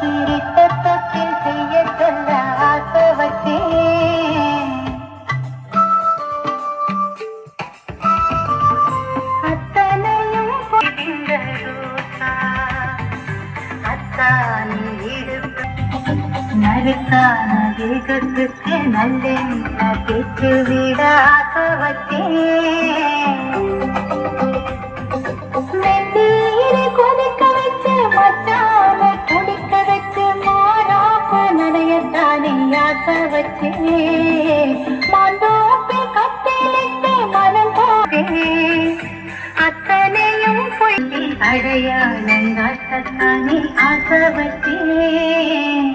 திருத்தத்தில் செய்ய சொல்ல ஆசை வச்சேன். அத்தனையும் அத்தானி நறுக்கான தேகத்துக்கு நல்லெண்ண தேச்சு விட ஆசை வச்சேன். வெந்நீரை கொதிக்க வச்சு மச்சான குடிக்க வச்சு மாறாப்ப நனையத்தானே ஆசை வச்சேன். மாந்தோப்பை கட்டிலிட்டு மனம் போதேன். அத்தனையும் பொய் அடையாளங்காட்டத்தானே ஆசை வச்சேன்.